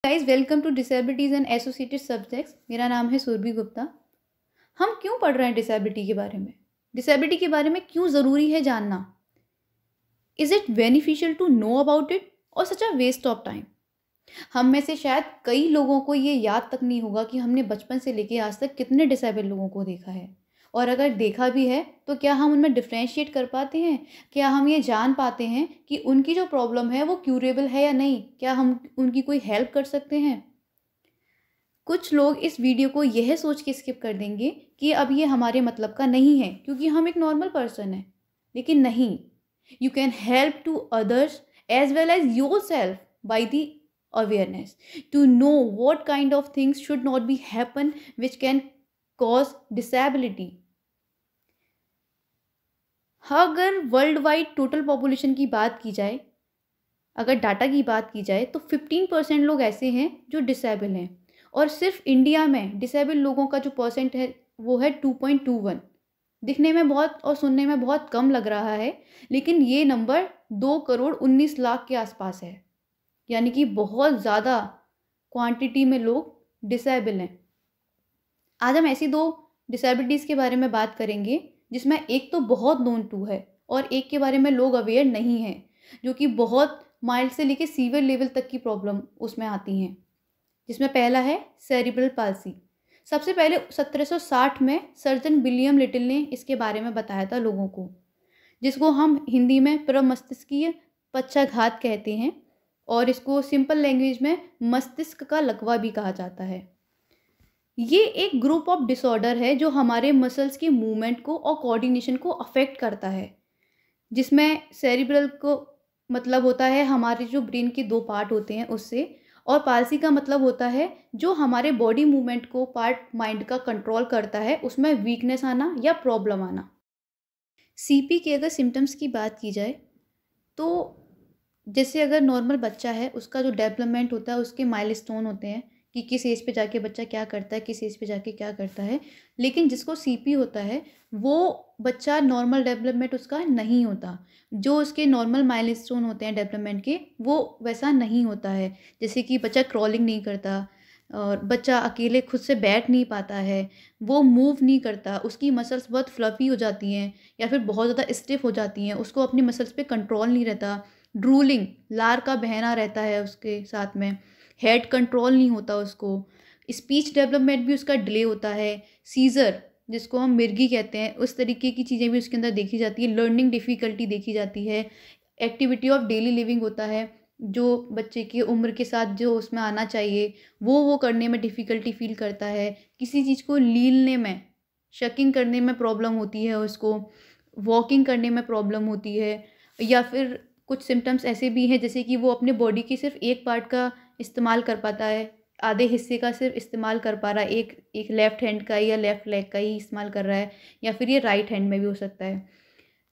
Guys, welcome to disabilities and associated subjects. मेरा नाम है सुरभि गुप्ता। हम क्यों पढ़ रहे हैं डिसेबिलिटी के बारे में? डिसेबिलिटी के बारे में क्यों ज़रूरी है जानना? Is it beneficial to know about it और such a waste of time? हम में से शायद कई लोगों को ये याद तक नहीं होगा कि हमने बचपन से लेके आज तक कितने डिसेबल लोगों को देखा है, और अगर देखा भी है तो क्या हम उनमें डिफ्रेंशिएट कर पाते हैं? क्या हम ये जान पाते हैं कि उनकी जो प्रॉब्लम है वो क्यूरेबल है या नहीं? क्या हम उनकी कोई हेल्प कर सकते हैं? कुछ लोग इस वीडियो को यह सोच के स्किप कर देंगे कि अब ये हमारे मतलब का नहीं है क्योंकि हम एक नॉर्मल पर्सन हैं, लेकिन नहीं। You can help to others as well as yourself by the awareness to know what kind of things should not be happen which can cause disability. अगर वर्ल्ड वाइड टोटल पॉपुलेशन की बात की जाए, अगर data की बात की जाए तो 15% लोग ऐसे हैं जो डिसेबल हैं, और सिर्फ इंडिया में डिसेबल लोगों का जो परसेंट है वो है 2.21। दिखने में बहुत और सुनने में बहुत कम लग रहा है, लेकिन ये नंबर 2 करोड़ 19 लाख के आसपास है। यानी कि बहुत ज़्यादा क्वांटिटी में लोग डिसेबल हैं। आज हम ऐसी दो डिसेबिलिटीज़ के बारे में बात करेंगे जिसमें एक तो बहुत नोन टू है और एक के बारे में लोग अवेयर नहीं हैं, जो कि बहुत माइल्ड से लेके सीवियर लेवल तक की प्रॉब्लम उसमें आती हैं। जिसमें पहला है सेरिब्रल पाल्सी। सबसे पहले 1760 में सर्जन विलियम लिटिल ने इसके बारे में बताया था लोगों को, जिसको हम हिंदी में प्रमस्तिष्कीय पक्षाघात कहते हैं, और इसको सिंपल लैंग्वेज में मस्तिष्क का लकवा भी कहा जाता है। ये एक ग्रुप ऑफ डिसऑर्डर है जो हमारे मसल्स की मूवमेंट को और कोऑर्डिनेशन को अफेक्ट करता है, जिसमें सेरिब्रल को मतलब होता है हमारे जो ब्रेन के दो पार्ट होते हैं उससे, और पाल्सी का मतलब होता है जो हमारे बॉडी मूवमेंट को पार्ट माइंड का कंट्रोल करता है, उसमें वीकनेस आना या प्रॉब्लम आना। सीपी के अगर सिम्टम्स की बात की जाए तो जैसे अगर नॉर्मल बच्चा है उसका जो डेवलपमेंट होता है उसके माइलस्टोन होते हैं कि किस एज पे जाके बच्चा क्या करता है, किस एज पे जाके क्या करता है। लेकिन जिसको सीपी होता है वो बच्चा नॉर्मल डेवलपमेंट उसका नहीं होता, जो उसके नॉर्मल माइलस्टोन होते हैं डेवलपमेंट के वो वैसा नहीं होता है। जैसे कि बच्चा क्रॉलिंग नहीं करता, और बच्चा अकेले खुद से बैठ नहीं पाता है, वो मूव नहीं करता, उसकी मसल्स बहुत फ्लफी हो जाती हैं या फिर बहुत ज़्यादा स्टिफ हो जाती हैं, उसको अपनी मसल्स पे कंट्रोल नहीं रहता, ड्रूलिंग लार का बहना रहता है उसके साथ में, हेड कंट्रोल नहीं होता उसको, स्पीच डेवलपमेंट भी उसका डिले होता है, सीज़र जिसको हम मिर्गी कहते हैं उस तरीके की चीज़ें भी उसके अंदर देखी जाती है, लर्निंग डिफ़िकल्टी देखी जाती है, एक्टिविटी ऑफ डेली लिविंग होता है जो बच्चे की उम्र के साथ जो उसमें आना चाहिए वो करने में डिफ़िकल्टी फ़ील करता है, किसी चीज़ को लीलने में, शकिंग करने में प्रॉब्लम होती है उसको, वॉकिंग करने में प्रॉब्लम होती है, या फिर कुछ सिम्टम्स ऐसे भी हैं जैसे कि वो अपने बॉडी की सिर्फ एक पार्ट का इस्तेमाल कर पाता है, आधे हिस्से का सिर्फ इस्तेमाल कर पा रहा है, एक लेफ़्ट हैंड का या लेफ़्ट लेग का ही इस्तेमाल कर रहा है, या फिर ये राइट हैंड में भी हो सकता है।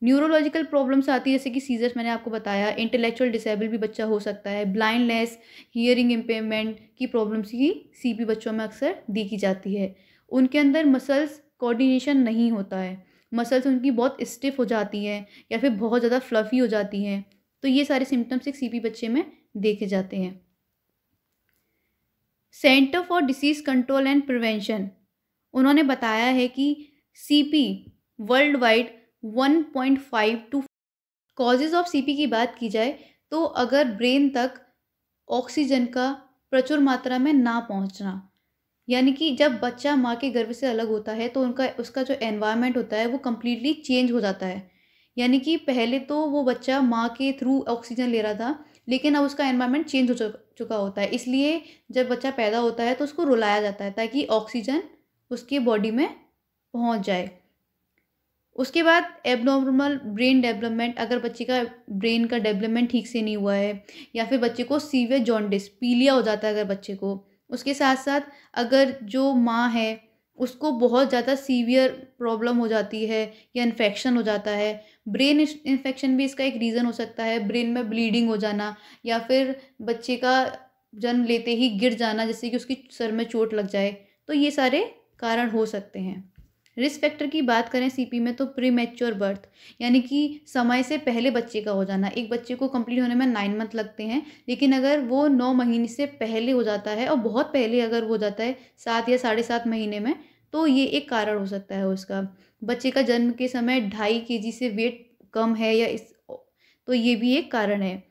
न्यूरोलॉजिकल प्रॉब्लम्स आती है जैसे कि सीजर्स मैंने आपको बताया, इंटेलेक्चुअल डिसेबल भी बच्चा हो सकता है, ब्लाइंडनेस, हियरिंग इम्पेयरमेंट की प्रॉब्लम्स ही सीपी बच्चों में अक्सर देखी जाती है। उनके अंदर मसल्स कोऑर्डिनेशन नहीं होता है, मसल्स उनकी बहुत स्टिफ हो जाती हैं या फिर बहुत ज़्यादा फ्लफ़ी हो जाती हैं। तो ये सारे सिम्टम्स एक सीपी बच्चे में देखे जाते हैं। Centre for disease control and prevention उन्होंने बताया है कि CP world wide 1.5 to causes of CP की बात की जाए तो अगर ब्रेन तक ऑक्सीजन का प्रचुर मात्रा में ना पहुंचना, यानी कि जब बच्चा माँ के गर्भ से अलग होता है तो उसका जो एनवायरनमेंट होता है वो कम्प्लीटली चेंज हो जाता है। यानी कि पहले तो वो बच्चा माँ के थ्रू ऑक्सीजन ले रहा था, लेकिन अब उसका एनवायरनमेंट चेंज हो चुका होता है, इसलिए जब बच्चा पैदा होता है तो उसको रुलाया जाता है ताकि ऑक्सीजन उसकी बॉडी में पहुँच जाए। उसके बाद एबनॉर्मल ब्रेन डेवलपमेंट, अगर बच्चे का ब्रेन का डेवलपमेंट ठीक से नहीं हुआ है, या फिर बच्चे को सीवियर जॉन्डिस पीलिया हो जाता है अगर बच्चे को। उसके साथ साथ अगर जो माँ है उसको बहुत ज़्यादा सीवियर प्रॉब्लम हो जाती है या इन्फेक्शन हो जाता है, ब्रेन इन्फेक्शन भी इसका एक रीज़न हो सकता है, ब्रेन में ब्लीडिंग हो जाना, या फिर बच्चे का जन्म लेते ही गिर जाना जैसे कि उसकी सर में चोट लग जाए, तो ये सारे कारण हो सकते हैं। रिस्क फैक्टर की बात करें सीपी में तो प्रीमैच्योर बर्थ, यानी कि समय से पहले बच्चे का हो जाना। एक बच्चे को कंप्लीट होने में 9 मंथ लगते हैं, लेकिन अगर वो 9 महीने से पहले हो जाता है और बहुत पहले अगर हो जाता है 7 या 7.5 महीने में, तो ये एक कारण हो सकता है उसका। बच्चे का जन्म के समय 2.5 केजी से वेट कम है या तो ये भी एक कारण है।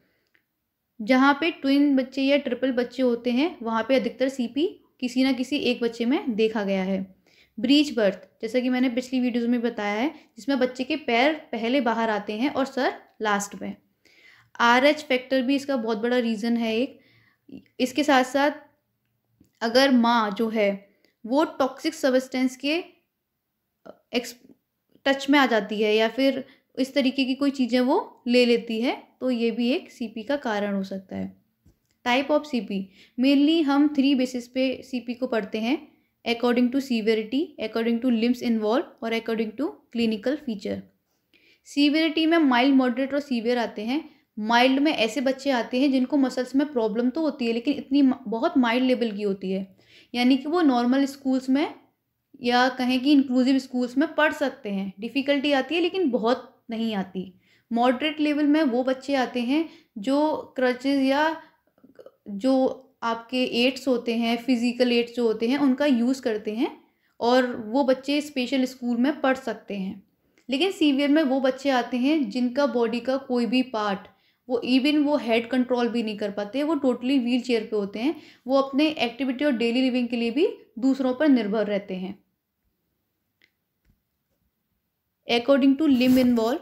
जहाँ पे ट्विन बच्चे या ट्रिपल बच्चे होते हैं वहाँ पे अधिकतर सीपी किसी ना किसी एक बच्चे में देखा गया है। ब्रीच बर्थ, जैसा कि मैंने पिछली वीडियोज़ में बताया है, जिसमें बच्चे के पैर पहले बाहर आते हैं और सर लास्ट में। RH फैक्टर भी इसका बहुत बड़ा रीज़न है एक। इसके साथ साथ अगर माँ जो है वो टॉक्सिक सब्सटेंस के एक्स टच में आ जाती है या फिर इस तरीके की कोई चीज़ें वो ले लेती है, तो ये भी एक सीपी का कारण हो सकता है। टाइप ऑफ सीपी, मेनली हम 3 बेसिस पे सीपी को पढ़ते हैं, according to severity, according to limbs involve और according to clinical feature. Severity में माइल्ड, मॉडरेट और सीवियर आते हैं। माइल्ड में ऐसे बच्चे आते हैं जिनको मसल्स में प्रॉब्लम तो होती है लेकिन इतनी बहुत माइल्ड लेवल की होती है, यानी कि वो नॉर्मल स्कूल्स में या कहें कि इंक्लूसिव स्कूल्स में पढ़ सकते हैं। डिफ़िकल्टी आती है लेकिन बहुत नहीं आती। मॉडरेट लेवल में वो बच्चे आते हैं जो क्रचेज़ या जो आपके एड्स होते हैं, फिज़िकल एड्स जो होते हैं, उनका यूज़ करते हैं और वो बच्चे स्पेशल स्कूल में पढ़ सकते हैं। लेकिन सीवियर में वो बच्चे आते हैं जिनका बॉडी का कोई भी पार्ट, वो हेड कंट्रोल भी नहीं कर पाते, वो टोटली व्हील चेयर पे होते हैं। वो अपने एक्टिविटी और डेली लिविंग के लिए भी दूसरों पर निर्भर रहते हैं। अकॉर्डिंग टू लिम्ब इन्वॉल्व,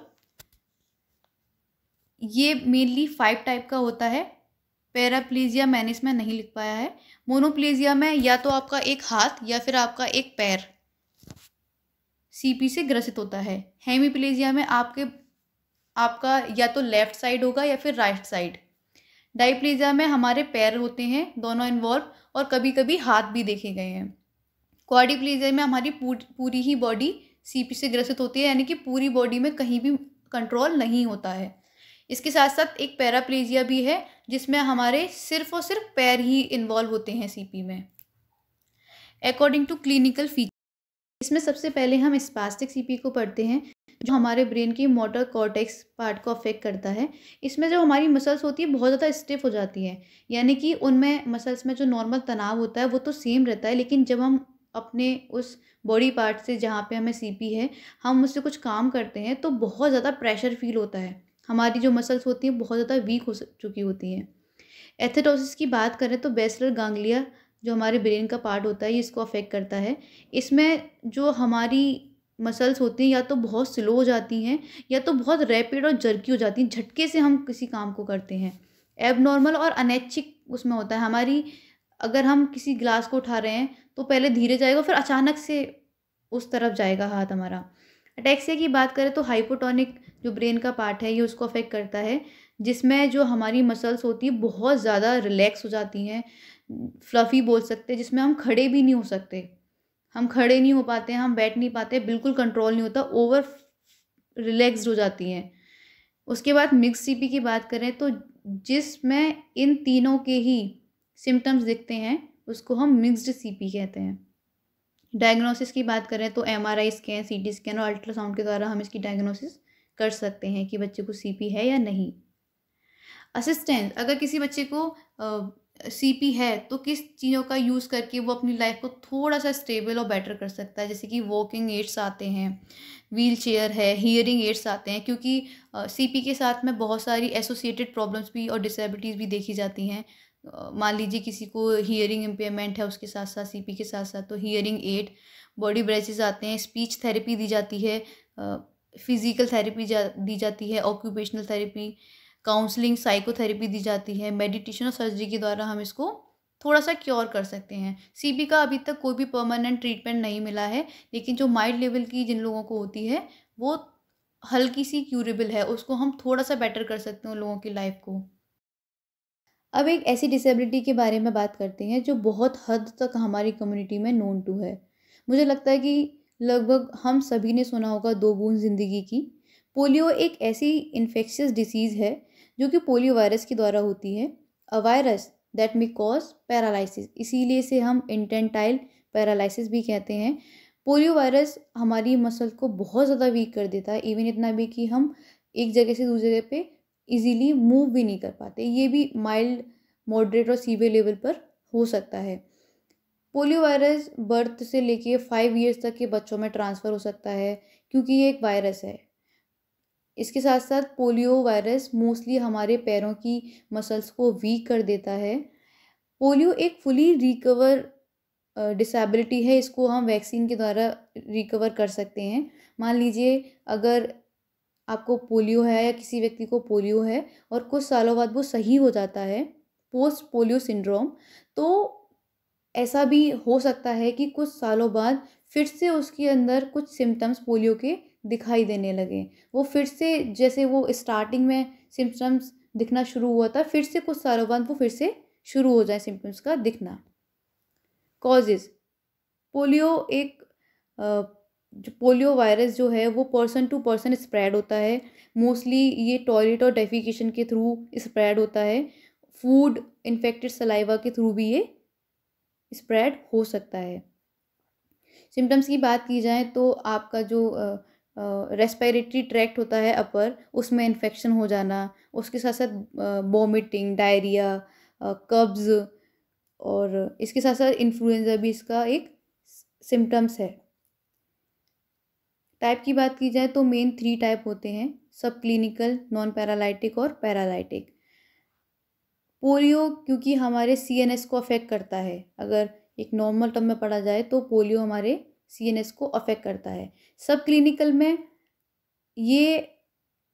ये मेनली 5 टाइप का होता है। पैराप्लीजिया मैंने इसमें नहीं लिख पाया है। मोनोप्लीजिया में या तो आपका एक हाथ या फिर आपका एक पैर सीपी से ग्रसित होता है। हेमीप्लीजिया में आपका या तो लेफ्ट साइड होगा या फिर राइट साइड। डाइप्लीजिया में हमारे पैर होते हैं दोनों इन्वॉल्व और कभी कभी हाथ भी देखे गए हैं। क्वाड्रिप्लीजिया में हमारी पूरी ही बॉडी सीपी से ग्रसित होती है, यानी कि पूरी बॉडी में कहीं भी कंट्रोल नहीं होता है। इसके साथ साथ एक पैराप्लीजिया भी है जिसमें हमारे सिर्फ और सिर्फ पैर ही इन्वॉल्व होते हैं सीपी में। अकॉर्डिंग टू क्लिनिकल फीचर, इसमें सबसे पहले हम स्पास्टिक सीपी को पढ़ते हैं जो हमारे ब्रेन की मोटर कॉर्टेक्स पार्ट को अफेक्ट करता है। इसमें जो हमारी मसल्स होती है बहुत ज़्यादा स्टिफ हो जाती हैं, यानी कि उनमें मसल्स में जो नॉर्मल तनाव होता है वो तो सेम रहता है, लेकिन जब हम अपने उस बॉडी पार्ट से जहाँ पे हमें सीपी है हम उससे कुछ काम करते हैं तो बहुत ज़्यादा प्रेशर फील होता है। हमारी जो मसल्स होती हैं बहुत ज़्यादा वीक हो चुकी होती हैं। एथेटोसिस की बात करें तो बेसिलर गांग्लिया जो हमारे ब्रेन का पार्ट होता है ये इसको अफेक्ट करता है। इसमें जो हमारी मसल्स होती हैं या तो बहुत स्लो हो जाती हैं या तो बहुत रैपिड और जर्की हो जाती हैं, झटके से हम किसी काम को करते हैं। एबनॉर्मल और अनैच्छिक उसमें होता है हमारी, अगर हम किसी ग्लास को उठा रहे हैं तो पहले धीरे जाएगा फिर अचानक से उस तरफ जाएगा हाथ हमारा। अटैक्सिया की बात करें तो हाइपोटोनिक जो ब्रेन का पार्ट है ये उसको अफेक्ट करता है, जिसमें जो हमारी मसल्स होती है बहुत ज़्यादा रिलैक्स हो जाती हैं, फ्लफ़ी बोल सकते हैं, जिसमें हम खड़े भी नहीं हो सकते, हम खड़े नहीं हो पाते हैं, हम बैठ नहीं पाते, बिल्कुल कंट्रोल नहीं होता, ओवर रिलैक्स्ड हो जाती हैं। उसके बाद मिक्स सीपी की बात करें तो जिसमें इन तीनों के ही सिम्टम्स दिखते हैं उसको हम मिक्स्ड सीपी कहते हैं। डायग्नोसिस की बात करें तो MRI स्कैन, CT स्कैन और अल्ट्रासाउंड के द्वारा हम इसकी डायग्नोसिस कर सकते हैं कि बच्चे को सीपी है या नहीं। असिस्टेंस, अगर किसी बच्चे को सीपी है तो किस चीज़ों का यूज़ करके वो अपनी लाइफ को थोड़ा सा स्टेबल और बेटर कर सकता है, जैसे कि वॉकिंग एड्स आते हैं, व्हील चेयर है, हियरिंग एड्स आते हैं, क्योंकि सीपी के साथ में बहुत सारी एसोसिएटेड प्रॉब्लम्स भी और डिसेबिलिटीज़ भी देखी जाती हैं। मान लीजिए किसी को हियरिंग इम्पेयरमेंट है, उसके साथ साथ सीपी के साथ साथ तो हियरिंग एड, बॉडी ब्रेसेस आते हैं, स्पीच थेरेपी दी जाती है, फिजिकल थेरेपी दी जाती है, ऑक्यूपेशनल थेरेपी, काउंसलिंग, साइकोथेरेपी दी जाती है, मेडिटेशन और सर्जरी के द्वारा हम इसको थोड़ा सा क्योर कर सकते हैं। सीपी का अभी तक कोई भी परमानेंट ट्रीटमेंट नहीं मिला है, लेकिन जो माइल्ड लेवल की जिन लोगों को होती है वो हल्की सी क्यूरेबल है, उसको हम थोड़ा सा बेटर कर सकते हैं उन लोगों की लाइफ को। अब एक ऐसी डिसेबिलिटी के बारे में बात करते हैं जो बहुत हद तक हमारी कम्युनिटी में नोन टू है। मुझे लगता है कि लगभग हम सभी ने सुना होगा 2 बूंद ज़िंदगी की। पोलियो एक ऐसी इन्फेक्शियस डिसीज़ है जो कि पोलियो वायरस के द्वारा होती है, a virus that may cause paralysis, इसीलिए इसे हम इन्फेंटाइल पैरालिसिस भी कहते हैं। पोलियो वायरस हमारी मसल को बहुत ज़्यादा वीक कर देता है, इवन इतना भी कि हम एक जगह से दूसरी जगह पे इजीली मूव भी नहीं कर पाते। ये भी माइल्ड, मॉडरेट और सीवियर लेवल पर हो सकता है। पोलियो वायरस बर्थ से लेके 5 ईयर्स तक के बच्चों में ट्रांसफ़र हो सकता है, क्योंकि ये एक वायरस है। इसके साथ साथ पोलियो वायरस मोस्टली हमारे पैरों की मसल्स को वीक कर देता है। पोलियो एक फुली रिकवर डिसेबिलिटी है, इसको हम वैक्सीन के द्वारा रिकवर कर सकते हैं। मान लीजिए अगर आपको पोलियो है या किसी व्यक्ति को पोलियो है और कुछ सालों बाद वो सही हो जाता है, पोस्ट पोलियो सिंड्रोम, तो ऐसा भी हो सकता है कि कुछ सालों बाद फिर से उसके अंदर कुछ सिम्टम्स पोलियो के दिखाई देने लगें। वो फिर से, जैसे वो स्टार्टिंग में सिम्टम्स दिखना शुरू हुआ था, फिर से कुछ सालों बाद वो फिर से शुरू हो जाए सिम्टम्स का दिखना। कॉजेज़, पोलियो एक जो पोलियो वायरस जो है वो पर्सन टू पर्सन स्प्रेड होता है। मोस्टली ये टॉयलेट और डेफिकेशन के थ्रू स्प्रेड होता है। फूड, इन्फेक्टेड सलाइवा के थ्रू भी ये स्प्रेड हो सकता है। सिम्टम्स की बात की जाए तो आपका जो रेस्पिरेटरी ट्रैक्ट होता है अपर, उसमें इन्फेक्शन हो जाना, उसके साथ साथ वॉमिटिंग, डायरिया, कब्ज़, और इसके साथ साथ इन्फ्लुएंजा भी इसका एक सिम्टम्स है। टाइप की बात की जाए तो मेन 3 टाइप होते हैं: सब क्लिनिकल, नॉन पैरालाइटिक और पैरालाइटिक। पोलियो क्योंकि हमारे सीएनएस को अफेक्ट करता है, अगर एक नॉर्मल टर्म में पढ़ा जाए तो पोलियो हमारे सीएनएस को अफेक्ट करता है। सब क्लिनिकल में ये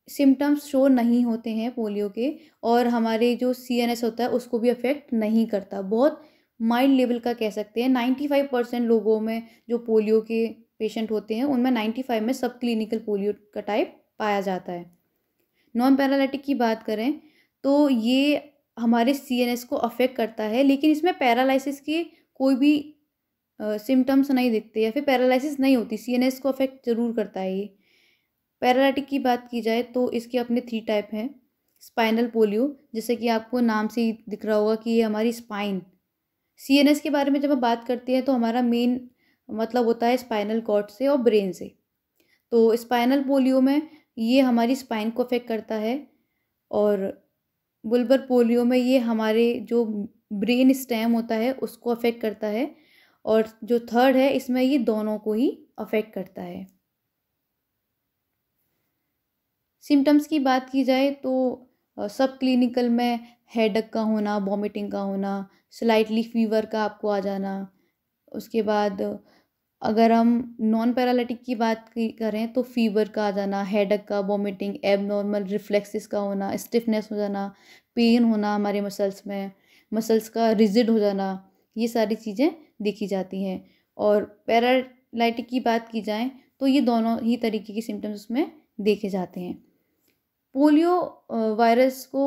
सिम्टम्स शो नहीं होते हैं पोलियो के, और हमारे जो सीएनएस होता है उसको भी अफेक्ट नहीं करता। बहुत माइल्ड लेवल का कह सकते हैं। 95% लोगों में जो पोलियो के पेशेंट होते हैं उनमें 95 में सब क्लिनिकल पोलियो का टाइप पाया जाता है। नॉन पैरालिटिक की बात करें तो ये हमारे सीएनएस को अफेक्ट करता है, लेकिन इसमें पैरालिसिस के कोई भी सिम्टम्स नहीं दिखते या फिर पैरालिसिस नहीं होती, सीएनएस को अफेक्ट ज़रूर करता है ये। पैरालिटिक की बात की जाए तो इसके अपने 3 टाइप हैं। स्पाइनल पोलियो, जैसे कि आपको नाम से ही दिख रहा होगा कि ये हमारी स्पाइन, सीएनएस के बारे में जब हम बात करते हैं तो हमारा मेन मतलब होता है स्पाइनल कॉर्ड से और ब्रेन से। तो स्पाइनल पोलियो में ये हमारी स्पाइन को अफेक्ट करता है, और बुल्बर पोलियो में ये हमारे जो ब्रेन स्टेम होता है उसको अफेक्ट करता है, और जो थर्ड है इसमें ये दोनों को ही अफेक्ट करता है। सिम्टम्स की बात की जाए तो सब क्लिनिकल में हेडेक का होना, वॉमिटिंग का होना, स्लाइटली फीवर का आपको आ जाना। उसके बाद अगर हम नॉन पैरालिटिक की बात करें तो फीवर का आ जाना, हेडेक का, वॉमिटिंग, एबनॉर्मल रिफ्लेक्सेस का होना, स्टिफनेस हो जाना, पेन होना हमारे मसल्स में, मसल्स का रिजिड हो जाना, ये सारी चीज़ें देखी जाती हैं। और पैरालाइटिक की बात की जाए तो ये दोनों ही तरीके के सिम्टम्स उसमें देखे जाते हैं। पोलियो वायरस को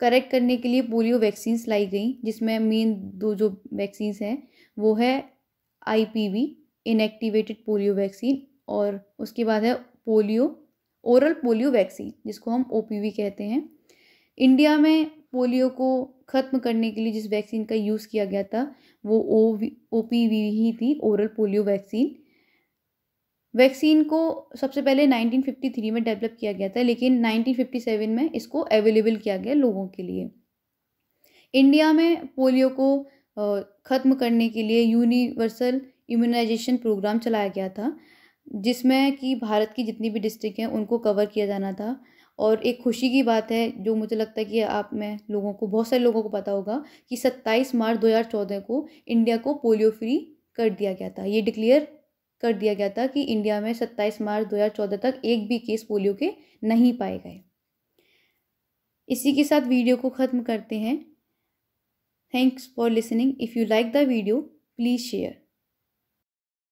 करेक्ट करने के लिए पोलियो वैक्सीन्स लाई गई, जिसमें मेन 2 जो वैक्सीन्स हैं वो है आईपीवी, इनएक्टिवेटेड पोलियो वैक्सीन, और उसके बाद है पोलियो, ओरल पोलियो वैक्सीन, जिसको हम ओपीवी कहते हैं। इंडिया में पोलियो को ख़त्म करने के लिए जिस वैक्सीन का यूज़ किया गया था वो ओपीवी ही थी, ओरल पोलियो वैक्सीन। वैक्सीन को सबसे पहले 1953 में डेवलप किया गया था, लेकिन 1957 में इसको अवेलेबल किया गया लोगों के लिए। इंडिया में पोलियो को ख़त्म करने के लिए यूनिवर्सल इम्यूनाइजेशन प्रोग्राम चलाया गया था, जिसमें कि भारत की जितनी भी डिस्ट्रिक्ट हैं उनको कवर किया जाना था। और एक खुशी की बात है जो मुझे लगता है कि आप में लोगों को, बहुत सारे लोगों को पता होगा कि 27 मार्च 2014 को इंडिया को पोलियो फ्री कर दिया गया था। ये डिक्लेयर कर दिया गया था कि इंडिया में 27 मार्च 2014 तक एक भी केस पोलियो के नहीं पाए गए। इसी के साथ वीडियो को ख़त्म करते हैं। Thanks for listening. If you like the video please share.